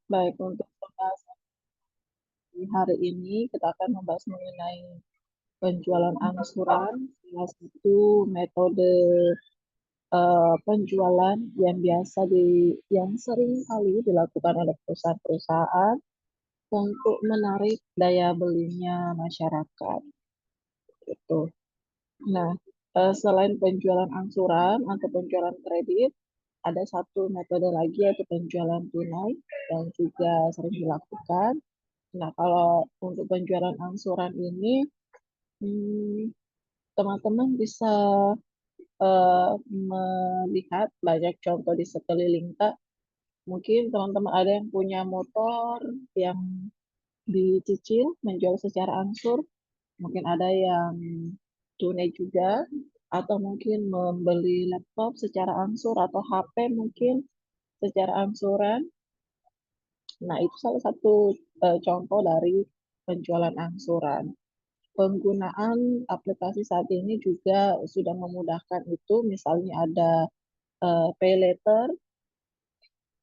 Baik, untuk pembahasan di hari ini kita akan membahas mengenai penjualan angsuran, salah satu metode penjualan yang yang sering kali dilakukan oleh perusahaan-perusahaan untuk menarik daya belinya masyarakat. Gitu. Nah, selain penjualan angsuran atau penjualan kredit, ada satu metode lagi yaitu penjualan tunai yang juga sering dilakukan. Nah, kalau untuk penjualan angsuran ini, hmm, teman-teman bisa melihat banyak contoh di sekeliling Kak. Mungkin teman-teman ada yang punya motor yang dicicil menjual secara angsur, mungkin ada yang tunai juga, atau mungkin membeli laptop secara angsur atau HP mungkin secara angsuran. Nah, itu salah satu contoh dari penjualan angsuran. Penggunaan aplikasi saat ini juga sudah memudahkan itu, misalnya ada pay later,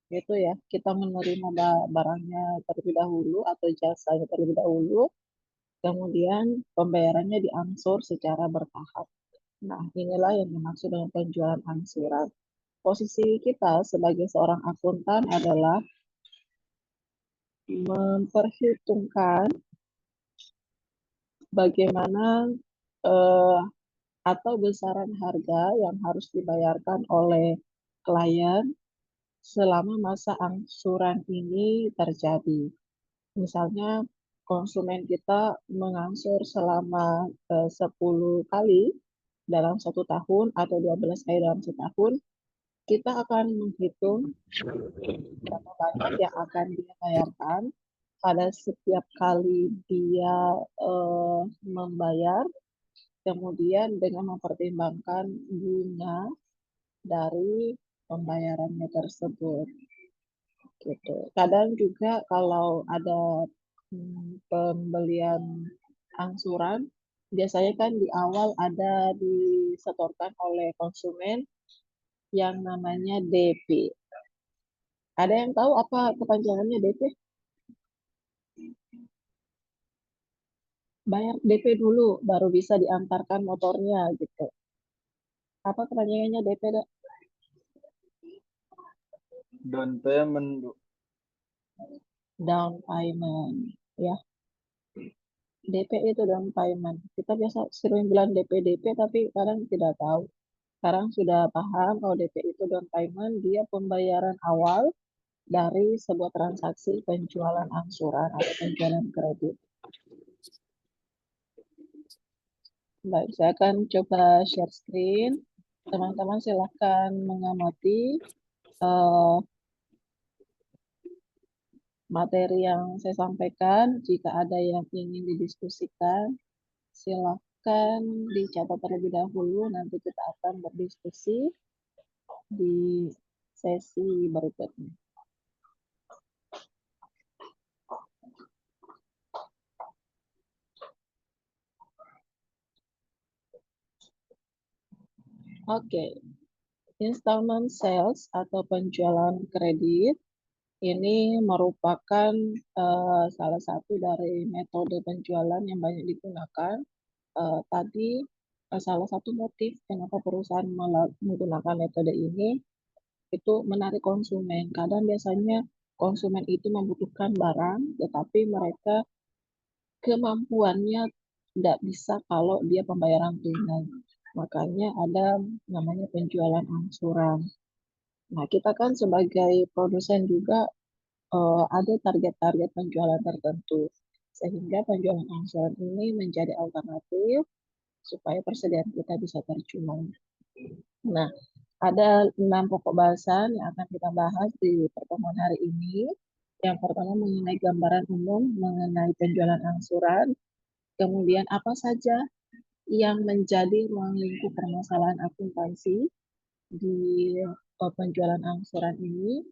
gitu ya, kita menerima barangnya terlebih dahulu atau jasanya terlebih dahulu, kemudian pembayarannya diangsur secara bertahap. Nah, inilah yang dimaksud dengan penjualan angsuran. Posisi kita sebagai seorang akuntan adalah memperhitungkan bagaimana eh, atau besaran harga yang harus dibayarkan oleh klien selama masa angsuran ini terjadi. Misalnya konsumen kita mengangsur selama 10 kali dalam 1 tahun atau 12 kali dalam setahun, kita akan menghitung berapa banyak yang akan dia bayarkan pada setiap kali dia membayar, kemudian dengan mempertimbangkan bunga dari pembayarannya tersebut. Gitu. Kadang juga kalau ada pembelian angsuran, biasanya kan di awal ada disetorkan oleh konsumen yang namanya DP. Ada yang tahu apa kepanjangannya DP? Bayar DP dulu, baru bisa diantarkan motornya gitu. Apa kepanjangannya DP? Down payment, Bu. Down payment. Ya, DP itu down payment. Kita biasa sering bilang DP tapi kadang tidak tahu. Sekarang sudah paham kalau DP itu down payment, dia pembayaran awal dari sebuah transaksi penjualan angsuran atau penjualan kredit. Baik, saya akan coba share screen. Teman-teman silahkan mengamati eh, materi yang saya sampaikan. Jika ada yang ingin didiskusikan, silahkan dicatat terlebih dahulu. Nanti kita akan berdiskusi di sesi berikutnya. Oke, installment sales atau penjualan kredit ini merupakan salah satu dari metode penjualan yang banyak digunakan. Tadi salah satu motif kenapa perusahaan menggunakan metode ini itu menarik konsumen. Kadang biasanya konsumen itu membutuhkan barang, tetapi mereka kemampuannya tidak bisa kalau dia pembayaran tunai. Makanya ada namanya penjualan angsuran. Nah, kita kan sebagai produsen juga ada target-target penjualan tertentu. Sehingga penjualan angsuran ini menjadi alternatif supaya persediaan kita bisa terjual. Nah, ada 6 pokok bahasan yang akan kita bahas di pertemuan hari ini. Yang pertama mengenai gambaran umum mengenai penjualan angsuran, kemudian apa saja yang menjadi ruang lingkup permasalahan akuntansi di penjualan angsuran ini,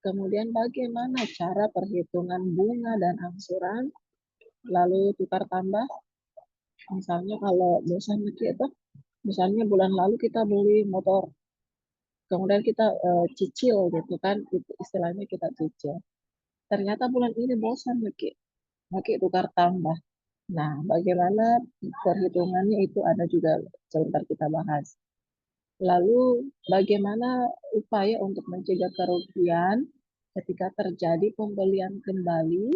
kemudian bagaimana cara perhitungan bunga dan angsuran, lalu tukar tambah. Misalnya kalau misalnya kita, misalnya bulan lalu kita beli motor, kemudian kita cicil gitu kan, itu istilahnya kita cicil. ternyata bulan ini bosan pakai tukar tambah. Nah, bagaimana perhitungannya itu ada juga sebentar kita bahas. Lalu bagaimana upaya untuk mencegah kerugian ketika terjadi pembelian kembali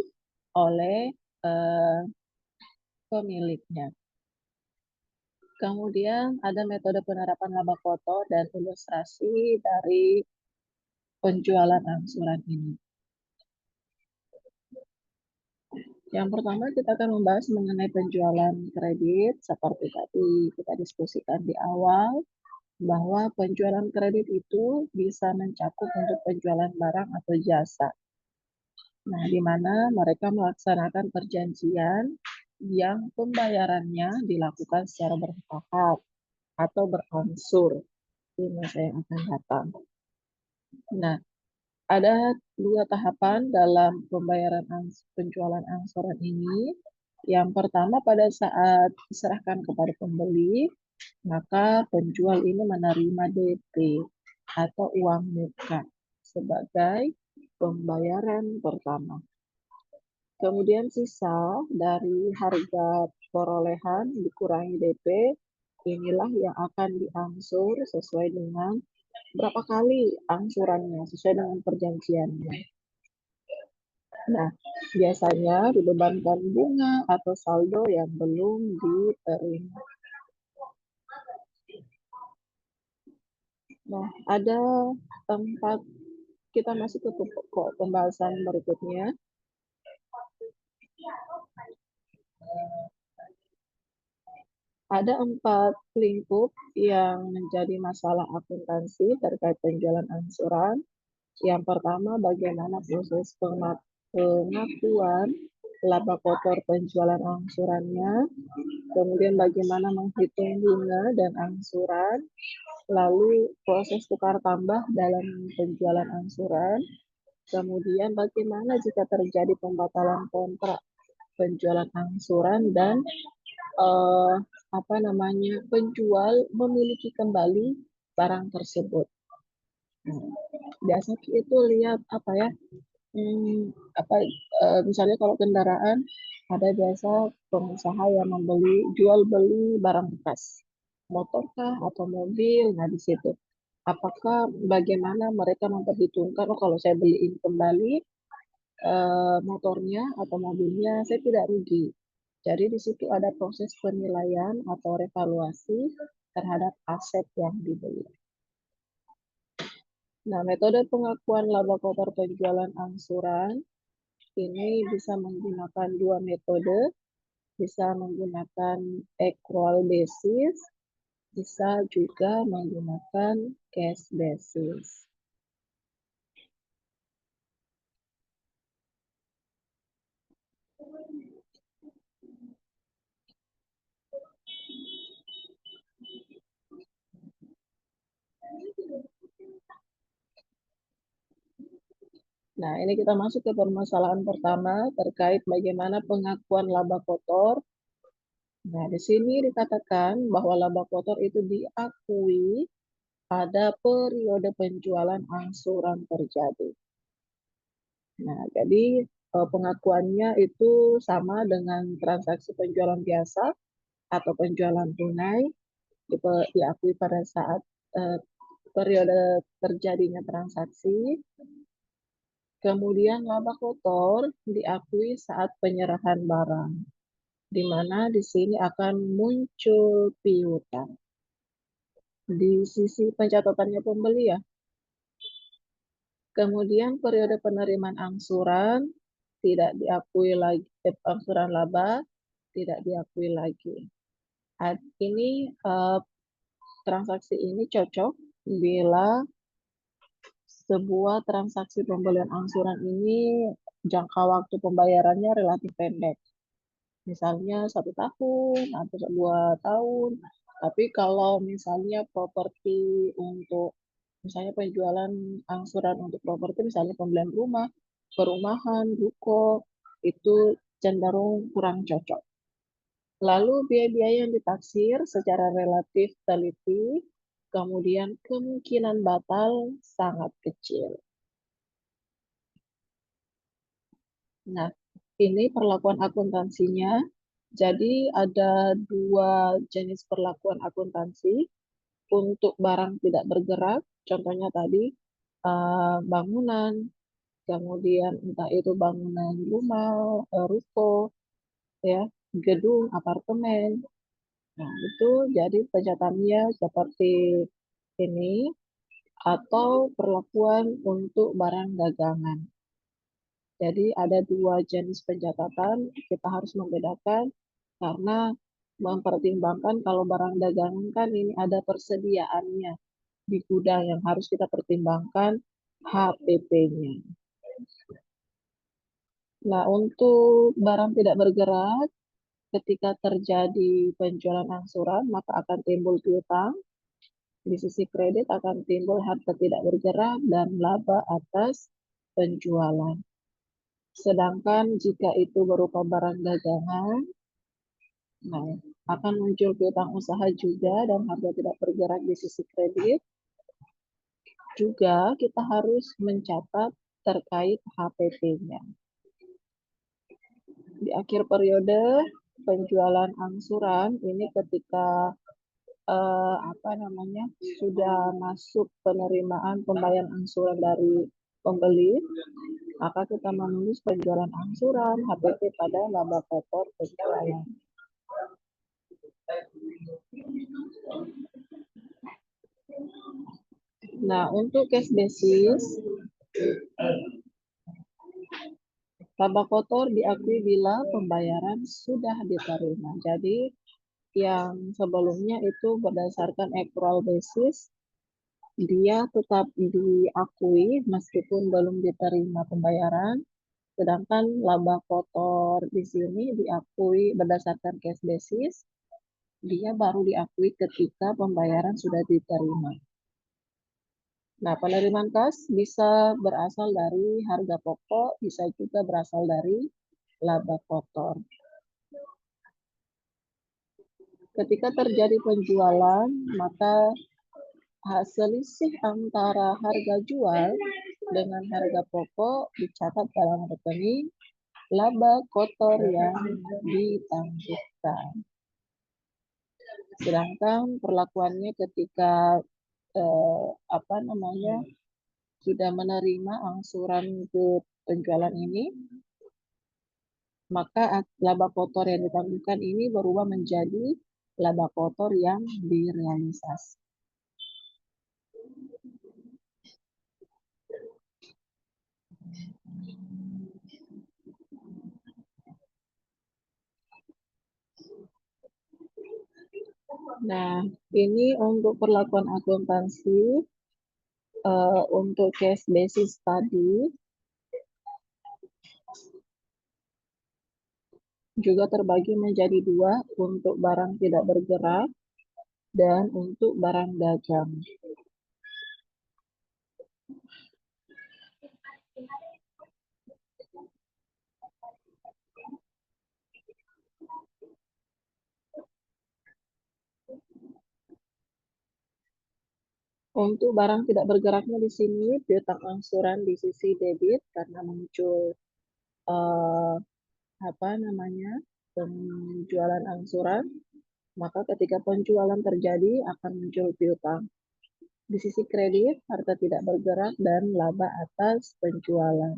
oleh eh, pemiliknya. Kemudian ada metode penerapan laba kotor dan ilustrasi dari penjualan angsuran ini. Yang pertama kita akan membahas mengenai penjualan kredit seperti tadi kita diskusikan di awal bahwa penjualan kredit itu bisa mencakup untuk penjualan barang atau jasa. Nah, di mana mereka melaksanakan perjanjian yang pembayarannya dilakukan secara bertahap atau berangsur di masa yang akan datang. Nah, ada dua tahapan dalam pembayaran penjualan angsuran ini. Yang pertama pada saat diserahkan kepada pembeli, maka penjual ini menerima DP atau uang muka sebagai pembayaran pertama. Kemudian sisa dari harga perolehan dikurangi DP, inilah yang akan diangsur sesuai dengan berapa kali angsurannya, sesuai dengan perjanjiannya. Nah, biasanya dibebankan bunga atau saldo yang belum diterima. Nah, ada tempat kita masuk ke pokok pembahasan berikutnya. Ada 4 lingkup yang menjadi masalah akuntansi terkait penjualan angsuran. Yang pertama, bagaimana proses pengakuan laba kotor penjualan angsurannya. Kemudian bagaimana menghitung bunga dan angsuran. Lalu proses tukar tambah dalam penjualan angsuran. Kemudian bagaimana jika terjadi pembatalan kontrak penjualan angsuran dan eh, penjual memiliki kembali barang tersebut. Nah, biasa itu lihat hmm, misalnya kalau kendaraan ada biasa pengusaha yang jual beli barang bekas, motorkah atau mobil. Nah, di situ apakah bagaimana mereka memperhitungkan, oh kalau saya beliin kembali motornya atau mobilnya saya tidak rugi. Jadi di situ ada proses penilaian atau revaluasi terhadap aset yang dibeli. Nah, metode pengakuan laba kotor penjualan angsuran ini bisa menggunakan dua metode, bisa menggunakan accrual basis, bisa juga menggunakan cash basis. Nah, ini kita masuk ke permasalahan pertama terkait bagaimana pengakuan laba kotor. Nah, di sini dikatakan bahwa laba kotor itu diakui pada periode penjualan angsuran terjadi. Nah, jadi pengakuannya itu sama dengan transaksi penjualan biasa atau penjualan tunai diakui pada saat eh, periode terjadinya transaksi. Kemudian laba kotor diakui saat penyerahan barang, di mana di sini akan muncul piutang. Di sisi pencatatannya pembeli ya. Kemudian periode penerimaan angsuran tidak diakui lagi, angsuran laba tidak diakui lagi. Ini transaksi ini cocok bila sebuah transaksi pembelian angsuran ini jangka waktu pembayarannya relatif pendek. Misalnya 1 tahun atau 2 tahun. Tapi kalau misalnya properti untuk misalnya penjualan angsuran untuk properti, misalnya pembelian rumah, perumahan, ruko, itu cenderung kurang cocok. Lalu biaya-biaya yang ditaksir secara relatif teliti, kemudian kemungkinan batal sangat kecil. Nah, ini perlakuan akuntansinya. Jadi ada dua jenis perlakuan akuntansi untuk barang tidak bergerak. Contohnya tadi bangunan, kemudian entah itu bangunan rumah, ruko, ya, gedung, apartemen. Nah, itu jadi pencatatnya seperti ini atau perlakuan untuk barang dagangan. Jadi ada dua jenis pencatatan, kita harus membedakan karena mempertimbangkan kalau barang dagangan kan ini ada persediaannya di gudang yang harus kita pertimbangkan HPP-nya. Nah, untuk barang tidak bergerak, ketika terjadi penjualan angsuran, maka akan timbul piutang. Di sisi kredit akan timbul harta tidak bergerak dan laba atas penjualan. Sedangkan jika itu berupa barang dagangan, nah, akan muncul piutang usaha juga dan harga tidak bergerak di sisi kredit. Juga kita harus mencatat terkait HPP-nya. Di akhir periode penjualan angsuran ini ketika sudah masuk penerimaan pembayaran angsuran dari pembeli, maka kita menulis penjualan angsuran HPP pada laba kotor penjualan. Nah, untuk cash basis, laba kotor diakui bila pembayaran sudah diterima. Jadi, yang sebelumnya itu berdasarkan accrual basis, dia tetap diakui meskipun belum diterima pembayaran. Sedangkan laba kotor di sini diakui berdasarkan cash basis, dia baru diakui ketika pembayaran sudah diterima. Nah, penerimaan kas bisa berasal dari harga pokok, bisa juga berasal dari laba kotor. Ketika terjadi penjualan, maka selisih antara harga jual dengan harga pokok dicatat dalam rekening laba kotor yang ditangguhkan. Sedangkan perlakuannya ketika sudah menerima angsuran ke penjualan ini, maka laba kotor yang ditangguhkan ini berubah menjadi laba kotor yang direalisasi. Nah, ini untuk perlakuan akuntansi untuk cash basis tadi juga terbagi menjadi dua untuk barang tidak bergerak dan untuk barang dagang. Untuk barang tidak bergeraknya di sini, piutang angsuran di sisi debit karena muncul eh, penjualan angsuran, maka ketika penjualan terjadi akan muncul piutang. Di sisi kredit, harta tidak bergerak dan laba atas penjualan.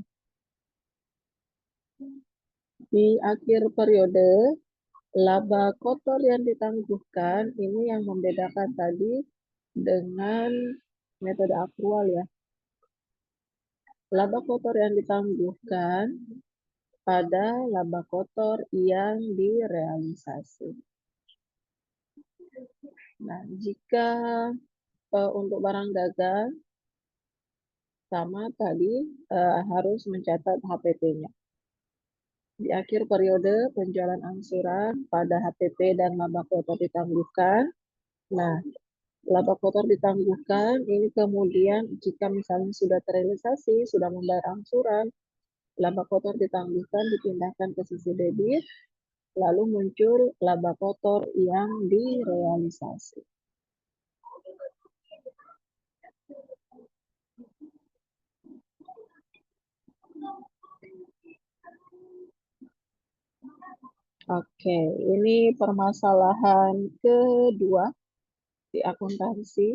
Di akhir periode, laba kotor yang ditangguhkan ini yang membedakan tadi dengan metode akrual ya. Laba kotor yang ditangguhkan pada laba kotor yang direalisasi. Nah, jika untuk barang dagang sama tadi harus mencatat HPP-nya. Di akhir periode penjualan angsuran pada HPP dan laba kotor ditangguhkan. Nah, laba kotor ditangguhkan ini kemudian jika misalnya sudah terrealisasi, sudah membayar angsuran, laba kotor ditangguhkan dipindahkan ke sisi debit, lalu muncul laba kotor yang direalisasi. Oke, ini permasalahan kedua di akuntansi.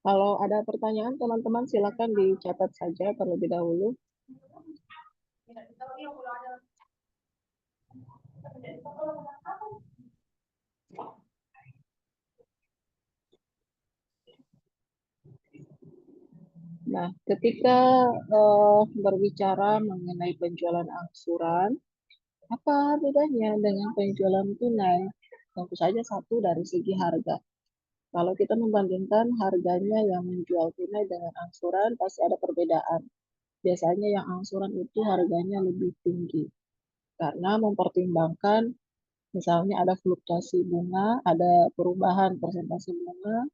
Kalau ada pertanyaan, teman-teman silakan dicatat saja terlebih dahulu. Nah, ketika berbicara mengenai penjualan angsuran, apa bedanya dengan penjualan tunai? Tentu saja satu dari segi harga. Kalau kita membandingkan harganya yang menjual tunai dengan angsuran, pasti ada perbedaan. Biasanya yang angsuran itu harganya lebih tinggi karena mempertimbangkan misalnya ada fluktuasi bunga, ada perubahan persentase bunga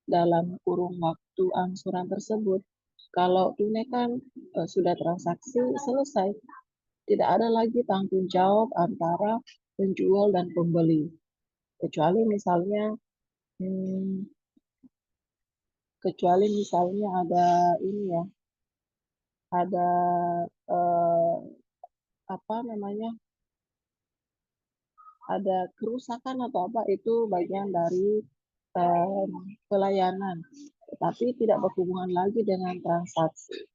dalam kurun waktu angsuran tersebut. Kalau tunai kan sudah transaksi selesai, tidak ada lagi tanggung jawab antara penjual dan pembeli. Kecuali misalnya, hmm, kecuali misalnya ada ini ya, ada eh, apa namanya, ada kerusakan atau apa itu bagian dari em, pelayanan, tetapi tidak berhubungan lagi dengan transaksi.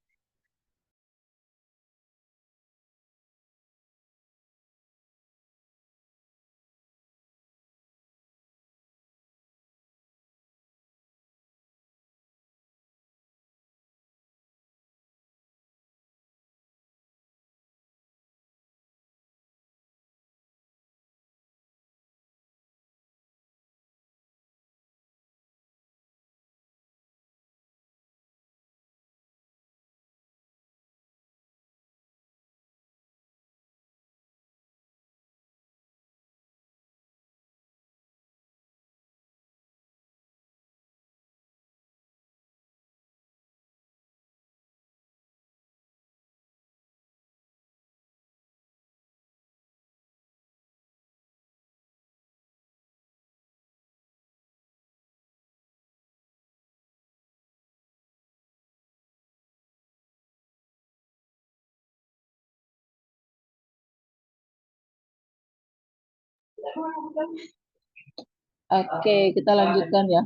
Oke, kita lanjutkan ya.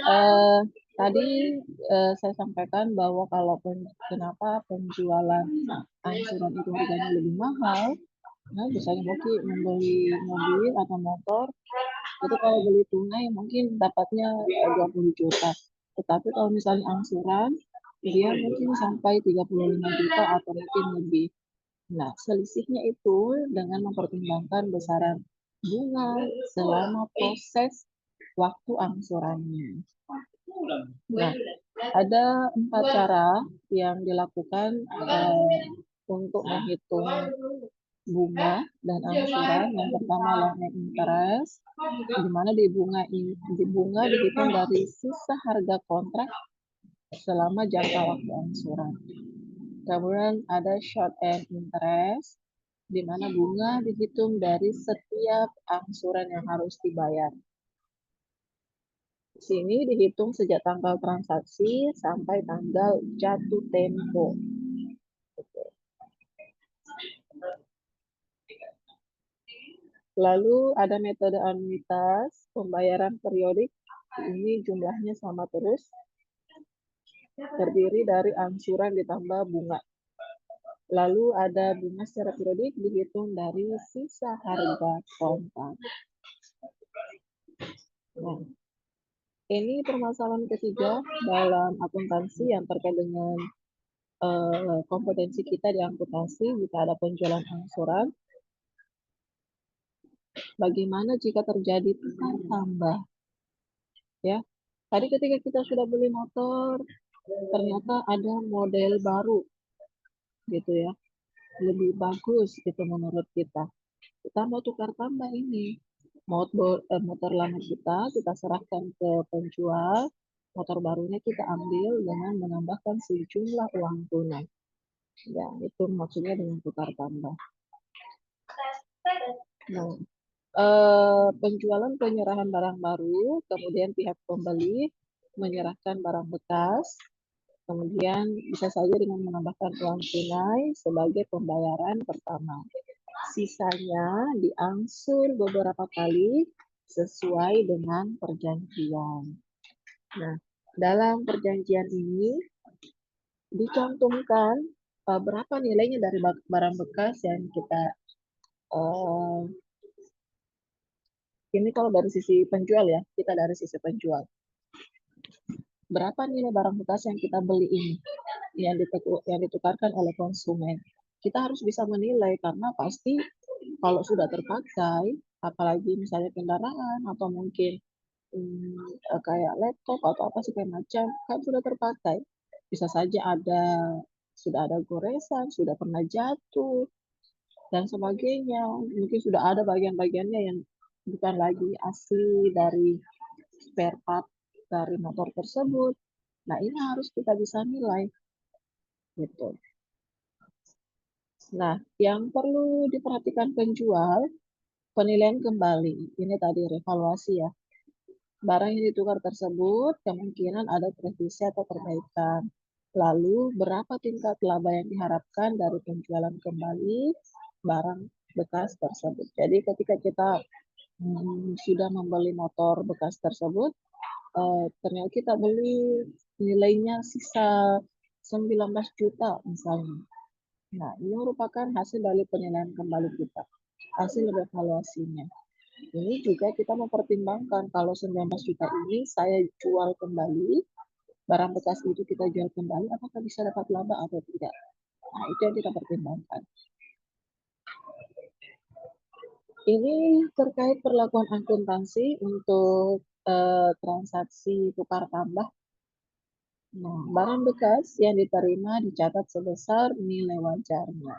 Eh, tadi saya sampaikan bahwa kalau kenapa penjualan angsuran itu harganya lebih mahal, nah, misalnya mungkin membeli mobil atau motor, itu kalau beli tunai mungkin dapatnya 20 juta. Tetapi kalau misalnya angsuran, dia mungkin sampai 35 juta atau mungkin lebih. Nah, selisihnya itu dengan mempertimbangkan besaran bunga selama proses waktu angsurannya. Nah, ada 4 cara yang dilakukan untuk menghitung bunga dan angsuran. Yang pertama loan and interest, di mana di bunga dihitung dari sisa harga kontrak selama jangka waktu angsuran. Kemudian ada short end interest, di mana bunga dihitung dari setiap angsuran yang harus dibayar. Di sini dihitung sejak tanggal transaksi sampai tanggal jatuh tempo. Lalu ada metode anuitas, pembayaran periodik. Ini jumlahnya sama terus, terdiri dari angsuran ditambah bunga. Lalu ada bunga secara periodik dihitung dari sisa harga kontan. Nah, ini permasalahan ketiga dalam akuntansi yang terkait dengan kompetensi kita di akuntansi jika ada penjualan angsuran. Bagaimana jika terjadi tukar tambah? Ya, tadi ketika kita sudah beli motor, ternyata ada model baru, gitu ya, lebih bagus gitu menurut kita. Kita mau tukar tambah ini, motor lama kita serahkan ke penjual, motor barunya kita ambil dengan menambahkan sejumlah uang tunai. Ya, itu maksudnya dengan tukar tambah. Nah, penjualan penyerahan barang baru, kemudian pihak pembeli menyerahkan barang bekas, Kemudian bisa saja dengan menambahkan uang tunai sebagai pembayaran pertama. Sisanya diangsur beberapa kali sesuai dengan perjanjian. Nah, dalam perjanjian ini dicantumkan berapa nilainya dari barang bekas yang kita ini kalau dari sisi penjual ya, kita dari sisi penjual. Berapa nilai barang bekas yang kita beli ini yang ditukarkan oleh konsumen. Kita harus bisa menilai karena pasti kalau sudah terpakai, apalagi misalnya kendaraan atau mungkin kayak laptop atau apa segala macam, kan sudah terpakai. Bisa saja sudah ada goresan, sudah pernah jatuh, dan sebagainya. Mungkin sudah ada bagian-bagiannya yang bukan lagi asli dari spare part dari motor tersebut. Nah, ini harus kita bisa nilai. Gitu. Nah, yang perlu diperhatikan penjual, penilaian kembali. Ini tadi revaluasi ya. Barang yang ditukar tersebut kemungkinan ada revisi atau perbaikan. Lalu, berapa tingkat laba yang diharapkan dari penjualan kembali barang bekas tersebut. Jadi, ketika kita sudah membeli motor bekas tersebut, ternyata kita beli nilainya sisa 19 juta misalnya. Nah, ini merupakan hasil dari penilaian kembali kita, hasil evaluasinya. Ini juga kita mempertimbangkan kalau 19 juta ini saya jual kembali, barang bekas itu kita jual kembali, apakah bisa dapat laba atau tidak. Nah, itu yang kita pertimbangkan. Ini terkait perlakuan akuntansi untuk transaksi tukar tambah. Nah, barang bekas yang diterima dicatat sebesar nilai wajarnya.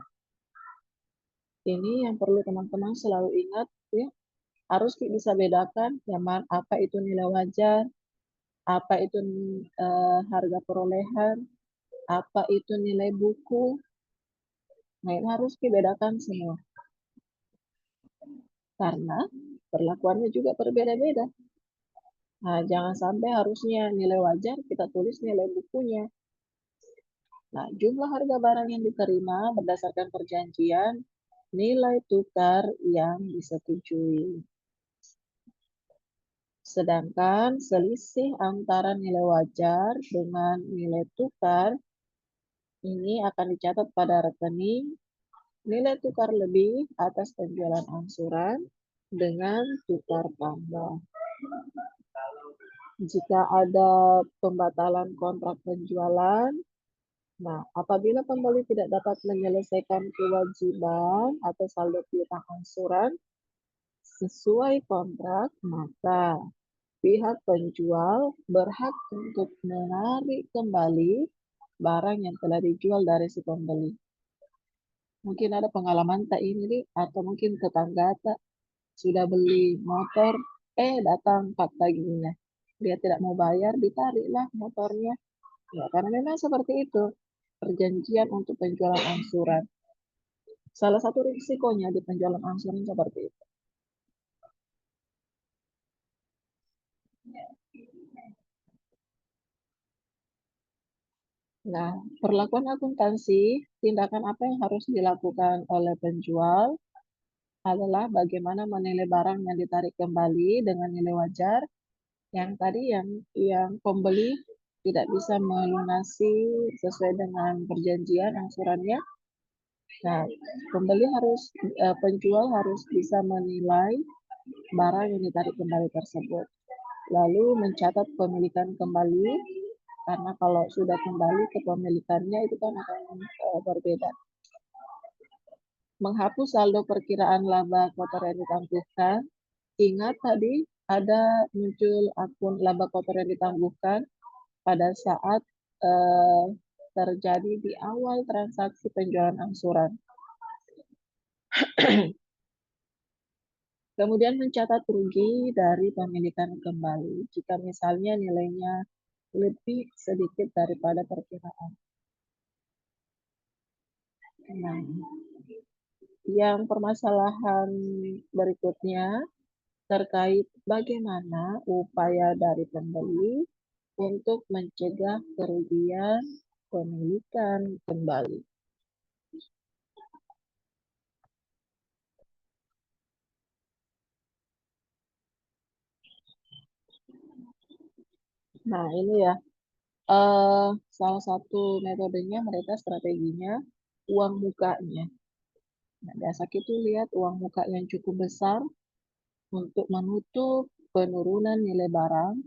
Ini yang perlu teman-teman selalu ingat ya. Harus bisa bedakan apa itu nilai wajar, apa itu harga perolehan, apa itu nilai buku. Nah, ini harus dibedakan semua. Karena perlakuannya juga berbeda-beda. Nah, jangan sampai harusnya nilai wajar kita tulis nilai bukunya. Nah, jumlah harga barang yang diterima berdasarkan perjanjian nilai tukar yang disetujui. Sedangkan selisih antara nilai wajar dengan nilai tukar ini akan dicatat pada rekening nilai tukar lebih atas penjualan angsuran dengan tukar tambah. Jika ada pembatalan kontrak penjualan, nah apabila pembeli tidak dapat menyelesaikan kewajiban atau saldo piutang angsuran sesuai kontrak, maka pihak penjual berhak untuk menarik kembali barang yang telah dijual dari si pembeli. Mungkin ada pengalaman tak ini nih, atau mungkin tetangga tak sudah beli motor, datang Pak tagihannya. Dia tidak mau bayar, ditariklah motornya. Ya, karena memang seperti itu. Perjanjian untuk penjualan angsuran. Salah satu risikonya di penjualan angsuran seperti itu. Nah, perlakuan akuntansi, tindakan apa yang harus dilakukan oleh penjual adalah bagaimana menilai barang yang ditarik kembali dengan nilai wajar. Yang tadi yang pembeli tidak bisa melunasi sesuai dengan perjanjian angsurannya. Nah, penjual harus bisa menilai barang yang ditarik kembali tersebut. Lalu mencatat pemilikan kembali, karena kalau sudah kembali kepemilikannya itu kan akan berbeda. Menghapus saldo perkiraan laba kotor yang ditangguhkan. Ingat tadi ada muncul akun laba kotor yang ditangguhkan pada saat terjadi di awal transaksi penjualan angsuran. Kemudian mencatat rugi dari pemilikan kembali jika misalnya nilainya lebih sedikit daripada perkiraan. Nah, yang permasalahan berikutnya terkait bagaimana upaya dari pembeli untuk mencegah kerugian pemilikan kembali. Nah, ini ya, salah satu metodenya mereka strateginya uang mukanya. Nah, biasa kita lihat uang muka yang cukup besar untuk menutup penurunan nilai barang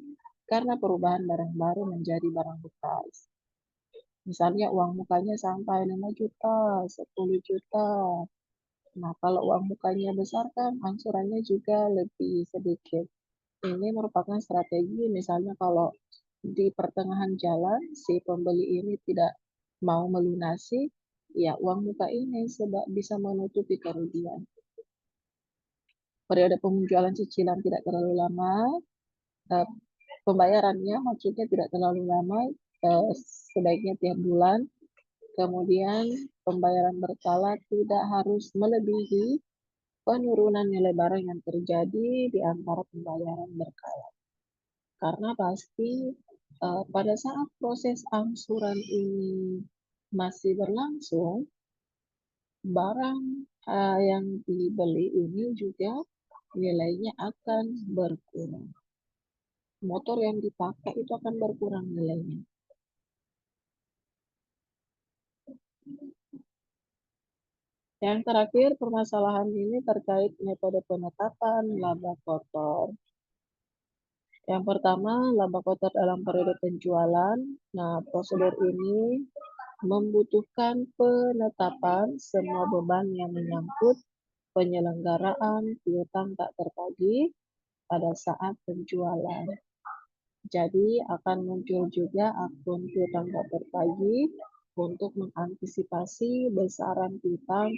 karena perubahan barang baru menjadi barang bekas. Misalnya uang mukanya sampai 5 juta, 10 juta. Nah, kalau uang mukanya besar kan angsurannya juga lebih sedikit. Ini merupakan strategi misalnya kalau di pertengahan jalan si pembeli ini tidak mau melunasi, ya uang muka ini bisa menutupi kerugian. Periode penjualan cicilan tidak terlalu lama, eh, pembayarannya maksudnya tidak terlalu lama, eh, sebaiknya tiap bulan. Kemudian pembayaran berkala tidak harus melebihi penurunan nilai barang yang terjadi di antara pembayaran berkala. Karena pasti pada saat proses angsuran ini masih berlangsung, barang yang dibeli ini juga nilainya akan berkurang. Motor yang dipakai itu akan berkurang nilainya. Yang terakhir, permasalahan ini terkait metode penetapan laba kotor. Yang pertama, laba kotor dalam periode penjualan. Nah, prosedur ini membutuhkan penetapan semua beban yang menyangkut penyelenggaraan piutang tak tertagih pada saat penjualan. Jadi akan muncul juga akun piutang tak tertagih untuk mengantisipasi besaran piutang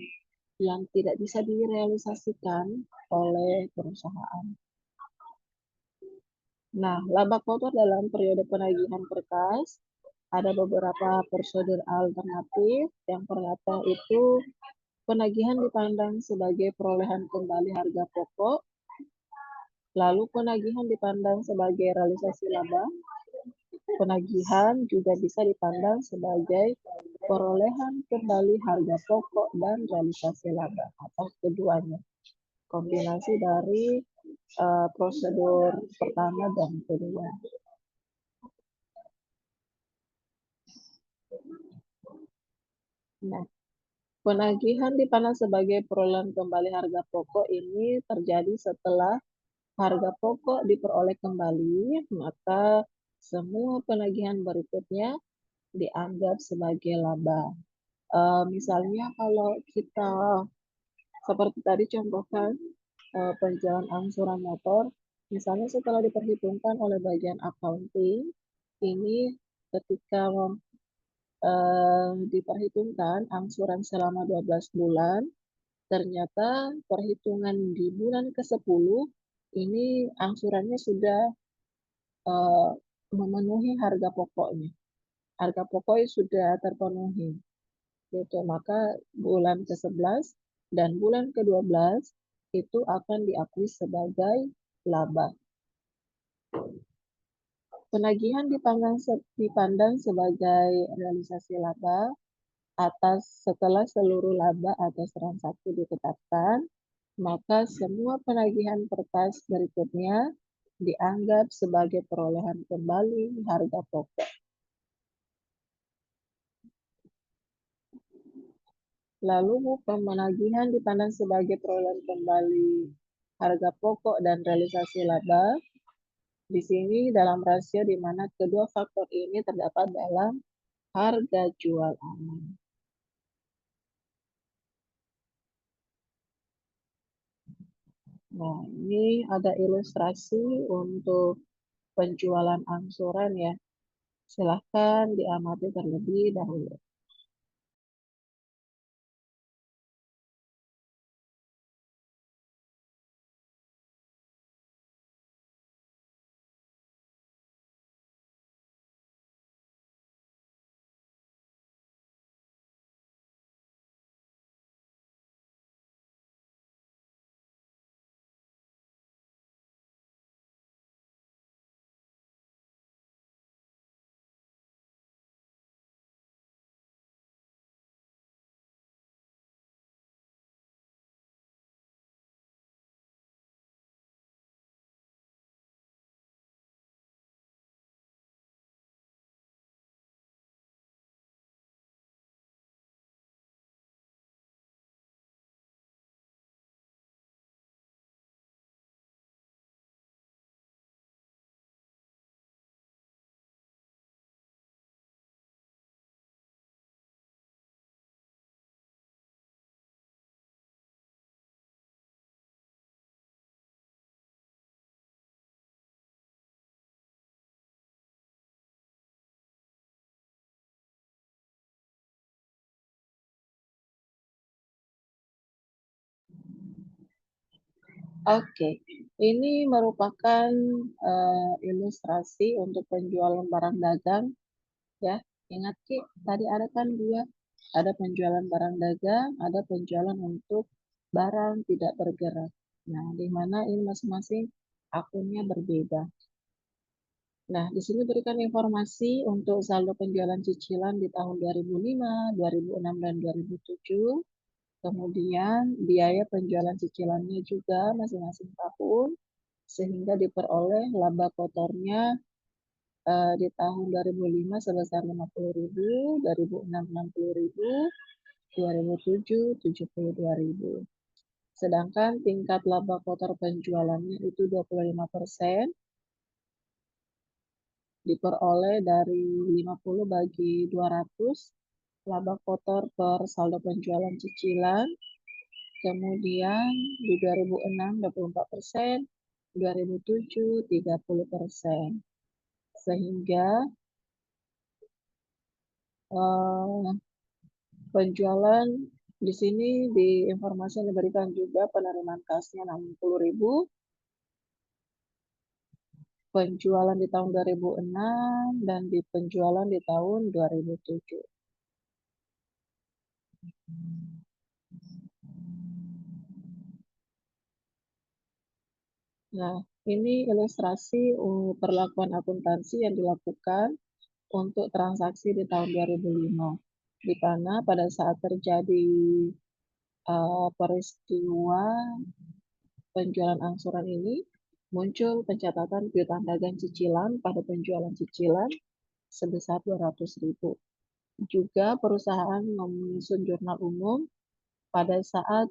yang tidak bisa direalisasikan oleh perusahaan. Nah, laba kotor dalam periode penagihan berkas ada beberapa prosedur alternatif. Yang pertama itu penagihan dipandang sebagai perolehan kembali harga pokok, lalu penagihan dipandang sebagai realisasi laba. Penagihan juga bisa dipandang sebagai perolehan kembali harga pokok dan realisasi laba atau keduanya. Kombinasi dari prosedur pertama dan kedua. Nah, penagihan dipandang sebagai perolehan kembali harga pokok ini terjadi setelah harga pokok diperoleh kembali, maka semua penagihan berikutnya dianggap sebagai laba. Misalnya kalau kita seperti tadi contohkan penjualan angsuran motor, misalnya setelah diperhitungkan oleh bagian accounting, ini ketika diperhitungkan angsuran selama 12 bulan, ternyata perhitungan di bulan ke-10 ini angsurannya sudah memenuhi harga pokoknya. Harga pokoknya sudah terpenuhi. Gitu. Maka bulan ke-11 dan bulan ke-12 itu akan diakui sebagai laba. Penagihan dipandang sebagai realisasi laba atas setelah seluruh laba atas transaksi ditetapkan, maka semua penagihan kertas berikutnya dianggap sebagai perolehan kembali harga pokok. Lalu penagihan dipandang sebagai perolehan kembali harga pokok dan realisasi laba. Di sini dalam rasio di mana kedua faktor ini terdapat dalam harga jual aman. Nah, ini ada ilustrasi untuk penjualan angsuran ya. Silahkan diamati terlebih dahulu. Oke, ini merupakan ilustrasi untuk penjualan barang dagang, ya. Ingat Ki, tadi ada kan dua, ada penjualan barang dagang, ada penjualan untuk barang tidak bergerak. Nah, di mana ini masing-masing akunnya berbeda. Nah, di sini berikan informasi untuk saldo penjualan cicilan di tahun 2005, 2006, dan 2007. Kemudian biaya penjualan cicilannya juga masing-masing tahun, sehingga diperoleh laba kotornya di tahun 2005 sebesar 50.000, 2006 60.000, 2007 72.000. Sedangkan tingkat laba kotor penjualannya itu 25%, diperoleh dari 50 bagi 200, laba kotor per saldo penjualan cicilan. Kemudian di 2006 24%, 2007 30%. Sehingga penjualan di sini di informasi yang diberikan juga penerimaan kasnya 60.000, penjualan di tahun 2006 dan di penjualan di tahun 2007. Nah, ini ilustrasi perlakuan akuntansi yang dilakukan untuk transaksi di tahun 2005, di mana pada saat terjadi peristiwa penjualan angsuran ini, muncul pencatatan piutang dagang cicilan pada penjualan cicilan sebesar 200.000. Juga perusahaan menyusun jurnal umum pada saat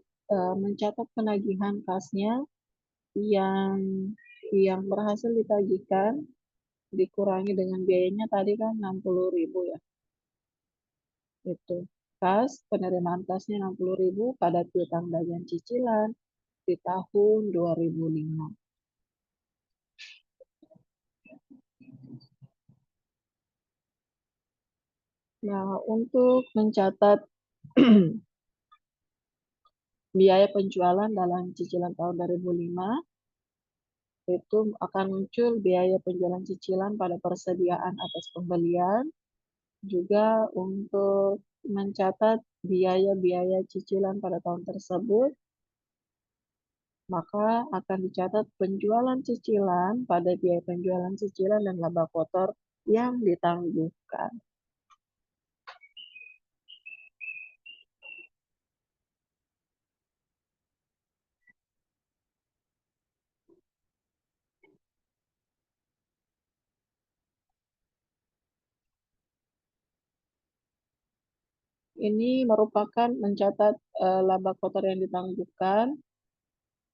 mencatat penagihan kasnya yang berhasil ditagihkan dikurangi dengan biayanya tadi kan 60.000 ya. Itu kas, penerimaan kasnya 60.000 pada piutang dagang cicilan di tahun 2005. Nah, untuk mencatat biaya penjualan dalam cicilan tahun 2005, itu akan muncul biaya penjualan cicilan pada persediaan atas pembelian, juga untuk mencatat biaya-biaya cicilan pada tahun tersebut, maka akan dicatat penjualan cicilan pada biaya penjualan cicilan dan laba kotor yang ditangguhkan. Ini merupakan mencatat laba kotor yang ditangguhkan,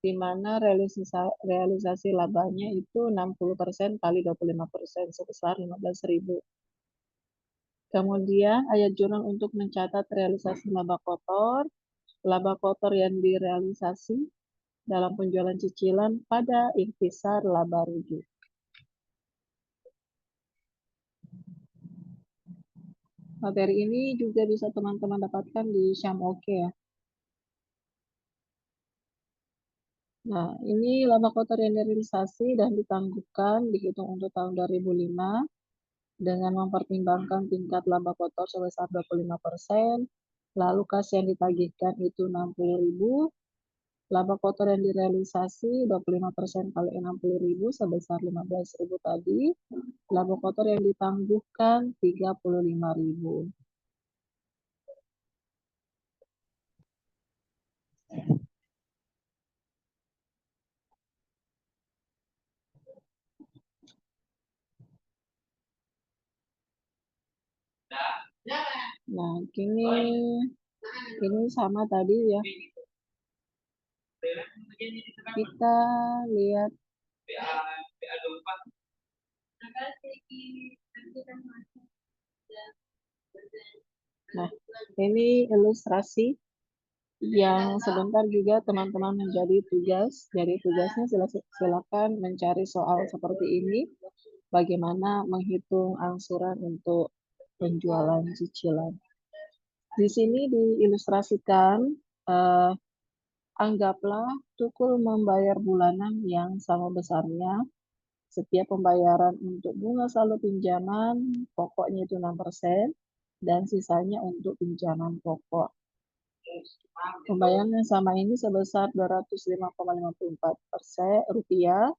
di mana realisasi labanya itu 60% kali 25% sebesar 15.000. Kemudian ayat jurnal untuk mencatat realisasi laba kotor yang direalisasi dalam penjualan cicilan pada intisar laba rujuk. Materi ini juga bisa teman-teman dapatkan di Syamoke ya. Nah, ini laba kotor yang direalisasi dan ditangguhkan dihitung untuk tahun 2005 dengan mempertimbangkan tingkat laba kotor sebesar 25%, lalu kas yang ditagihkan itu 60.000, laba kotor yang direalisasi 25% kali 60.000 sebesar 15.000 tadi, laba kotor yang ditangguhkan 35.000. Nah, ini sama tadi ya. Kita lihat. Nah, ini ilustrasi yang sebentar juga teman-teman menjadi tugas. Jadi tugasnya silakan mencari soal seperti ini. Bagaimana menghitung angsuran untuk penjualan cicilan. Di sini diilustrasikan Anggaplah Tukul membayar bulanan yang sama besarnya. Setiap pembayaran untuk bunga saldo pinjaman pokoknya itu 6% dan sisanya untuk pinjaman pokok. Pembayaran yang sama ini sebesar 205,54% rupiah.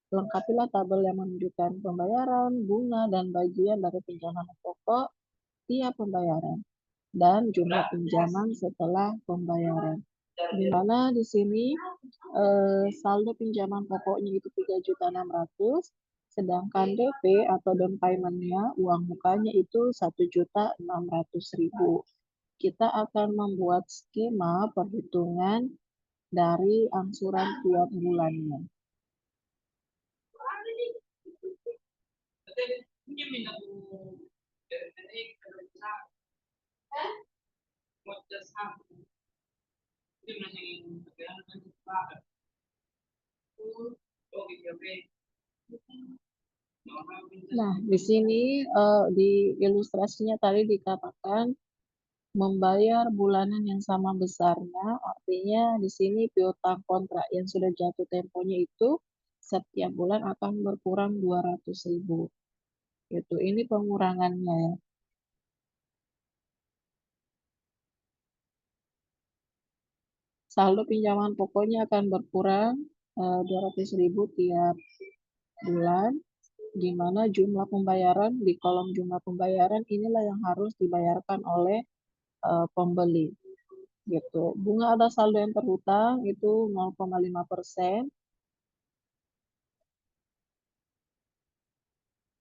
Lengkapilah tabel yang menunjukkan pembayaran, bunga, dan bagian dari pinjaman pokok tiap pembayaran dan jumlah pinjaman setelah pembayaran. Di mana di sini saldo pinjaman pokoknya itu 3.600.000, sedangkan DP atau down payment-nya uang mukanya itu 1.600.000. Kita akan membuat skema perhitungan dari angsuran tiap bulannya. Nah, di sini di ilustrasinya tadi dikatakan membayar bulanan yang sama besarnya, artinya di sini piutang kontrak yang sudah jatuh temponya itu setiap bulan akan berkurang 200.000. Itu ini pengurangannya ya. Saldo pinjaman pokoknya akan berkurang 200.000 tiap bulan, di mana jumlah pembayaran di kolom jumlah pembayaran inilah yang harus dibayarkan oleh pembeli. Gitu. Bunga atas saldo yang terhutang itu 0,5%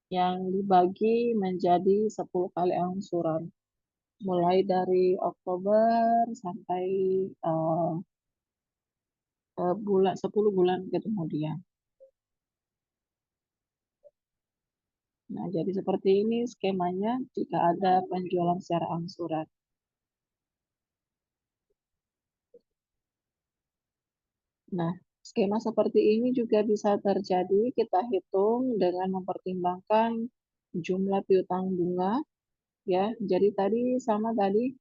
yang dibagi menjadi 10 kali angsuran. Mulai dari Oktober sampai bulan 10 bulan kemudian. Nah, jadi seperti ini skemanya jika ada penjualan secara angsuran. Nah, skema seperti ini juga bisa terjadi kita hitung dengan mempertimbangkan jumlah piutang bunga ya. Jadi tadi sama tadi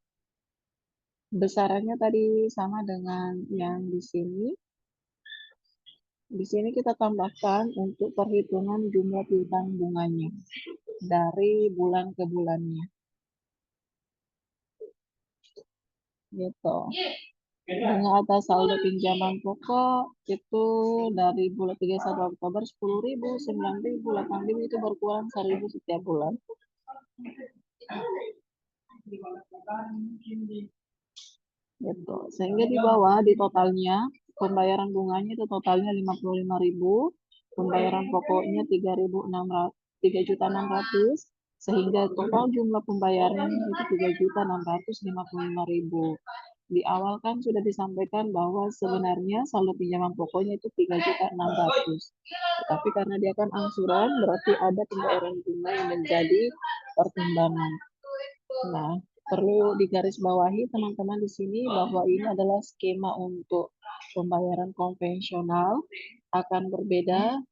besarannya tadi sama dengan yang di sini. Di sini kita tambahkan untuk perhitungan jumlah piutang bunganya dari bulan ke bulannya. Gitu. Bunga atas saldo pinjaman pokok itu dari bulan 31 Oktober 10.000, 9.000, 8.000 itu berkurang 1.000 setiap bulan. Gitu. Sehingga di bawah di totalnya pembayaran bunganya itu totalnya 55.000, pembayaran pokoknya 3.600, sehingga total jumlah pembayarannya itu 3.655.000. Di awal kan sudah disampaikan bahwa sebenarnya saldo pinjaman pokoknya itu 3.600.000. Tapi karena dia kan angsuran, berarti ada pembayaran bunga yang menjadi pertimbangan. Nah, perlu digarisbawahi teman-teman di sini bahwa ini adalah skema untuk pembayaran konvensional, akan berbeda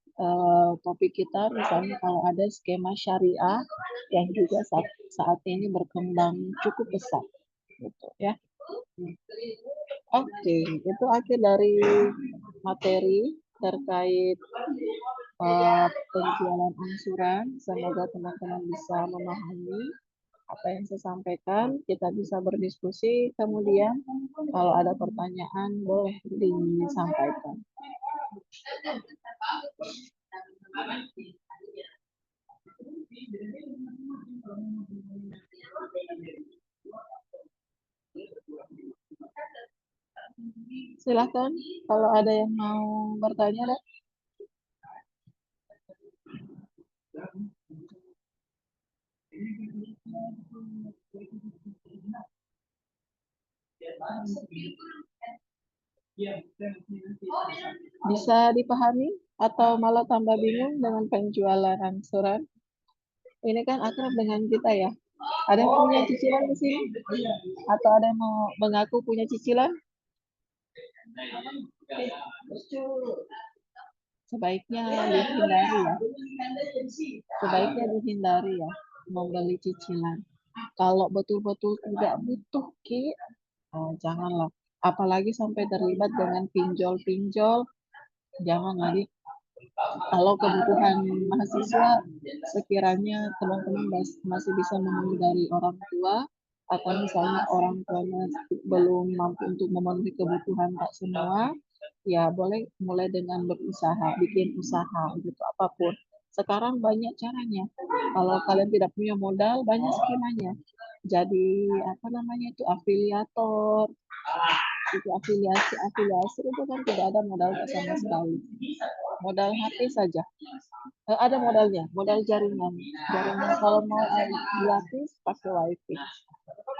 topik kita misalnya kalau ada skema syariah yang juga saat ini berkembang cukup pesat gitu ya. Oke, itu akhir dari materi terkait penjualan angsuran. Semoga teman-teman bisa memahami apa yang saya sampaikan. Kita bisa berdiskusi, kemudian kalau ada pertanyaan boleh disampaikan. Silahkan kalau ada yang mau bertanya. Bisa dipahami atau malah tambah bingung dengan penjualan angsuran? Ini kan akrab dengan kita ya. Ada yang punya cicilan di sini? Atau ada yang mau mengaku punya cicilan? Sebaiknya dihindari ya. Sebaiknya dihindari ya membeli cicilan. Kalau betul-betul tidak butuh, janganlah. apalagi sampai terlibat dengan pinjol-pinjol, jangan lagi. Kalau kebutuhan mahasiswa, sekiranya teman-teman masih bisa memenuhi dari orang tua, atau misalnya orang tuanya belum mampu untuk memenuhi kebutuhan tak semua, ya boleh mulai dengan berusaha, bikin usaha gitu, apapun. Sekarang banyak caranya. Kalau kalian tidak punya modal, banyak skemanya. Jadi apa namanya itu afiliator, itu afiliasi itu kan tidak ada modal sama sekali. Modal HP saja. Ada modalnya, modal jaringan. Jaringan kalau mau gratis pakai wifi.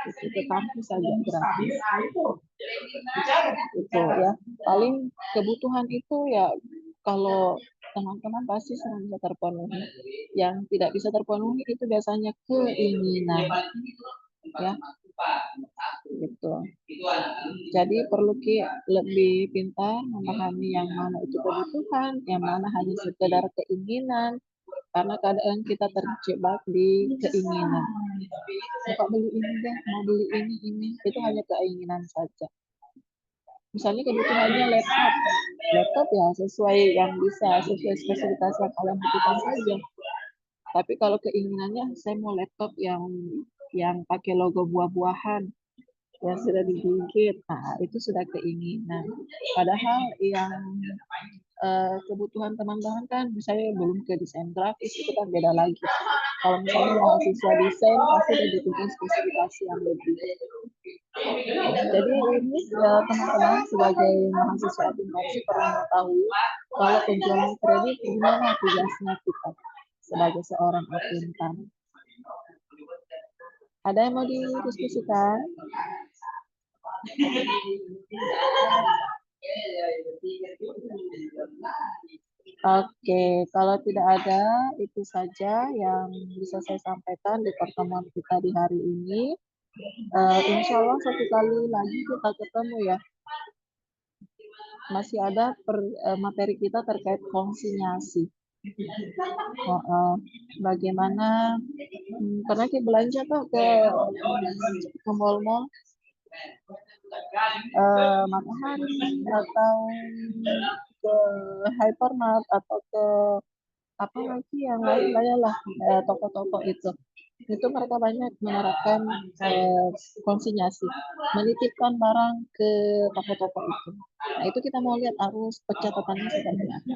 Itu ke kampus saja gratis. Itu ya. Paling kebutuhan itu ya kalau teman-teman pasti sudah bisa terpenuhi. Yang tidak bisa terpenuhi itu biasanya keinginan. Ya, gitu. Jadi perlu lebih pintar memahami yang mana itu kebutuhan, yang mana hanya sekedar keinginan. Karena kadang kita terjebak di keinginan. Mau beli ini deh, mau beli ini, itu hanya keinginan saja. Misalnya kebutuhannya laptop ya sesuai yang bisa, sesuai spesifikasi yang kalian butuhkan saja. Tapi kalau keinginannya saya mau laptop yang pakai logo buah-buahan, yang sudah digigit, nah itu sudah keinginan. Padahal yang kebutuhan teman-teman kan misalnya belum ke desain grafis, itu kan beda lagi. Kalau misalnya mahasiswa desain pasti dibutuhkan spesifikasi yang lebih. Jadi ini teman-teman sebagai mahasiswa akuntansi perlu mengetahui kalau penjualan kredit gimana tugasnya kita sebagai seorang akuntan. Ada yang mau didiskusikan? Oke, kalau tidak ada, itu saja yang bisa saya sampaikan di pertemuan kita di hari ini. Insya Allah satu kali lagi kita ketemu ya. Masih ada materi kita terkait konsinyasi. Bagaimana pernah kita belanja tuh ke mall-mall, Matahari atau ke Hypermart atau ke apa lagi yang lain lah toko-toko itu mereka banyak menerapkan konsinyasi, menitipkan barang ke toko-toko itu. Nah itu kita mau lihat arus pencatatannya seperti apa.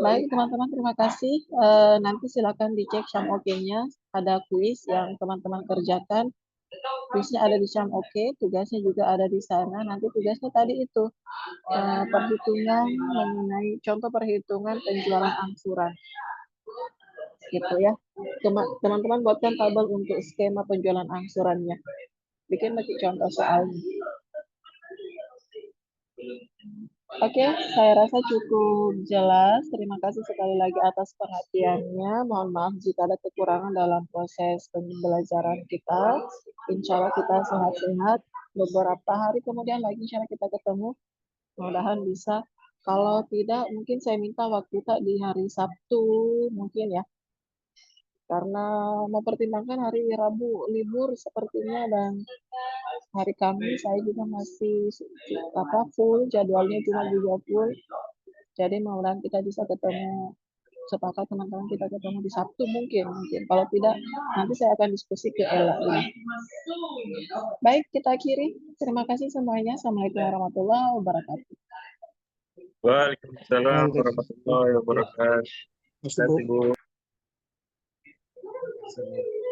Baik teman-teman, terima kasih. Nanti silakan dicek Syam OK-nya, ada kuis yang teman-teman kerjakan. Kuisnya ada di Syam OK, tugasnya juga ada di sana. Nanti tugasnya tadi itu perhitungan mengenai contoh perhitungan penjualan angsuran. Gitu ya. Teman-teman buatkan tabel untuk skema penjualan angsurannya. Bikin lagi contoh soalnya. Oke, saya rasa cukup jelas. Terima kasih sekali lagi atas perhatiannya. Mohon maaf jika ada kekurangan dalam proses pembelajaran kita. Insya Allah kita sehat-sehat. Beberapa hari kemudian lagi insya Allah kita ketemu. Mudah-mudahan bisa. Kalau tidak, mungkin saya minta waktu tak di hari Sabtu mungkin ya. Karena mempertimbangkan hari Rabu libur sepertinya dan hari Kamis saya juga masih full, jadwalnya cuma juga full. Jadi mudah-mudahan kita bisa ketemu, sepakat teman-teman kita ketemu di Sabtu mungkin. Kalau tidak, nanti saya akan diskusi ke Ella ini. Baik, kita akhiri. Terima kasih semuanya. Assalamualaikum warahmatullahi wabarakatuh. Waalaikumsalam warahmatullahi wabarakatuh. Terima kasih, Bu. Terima kasih, Bu.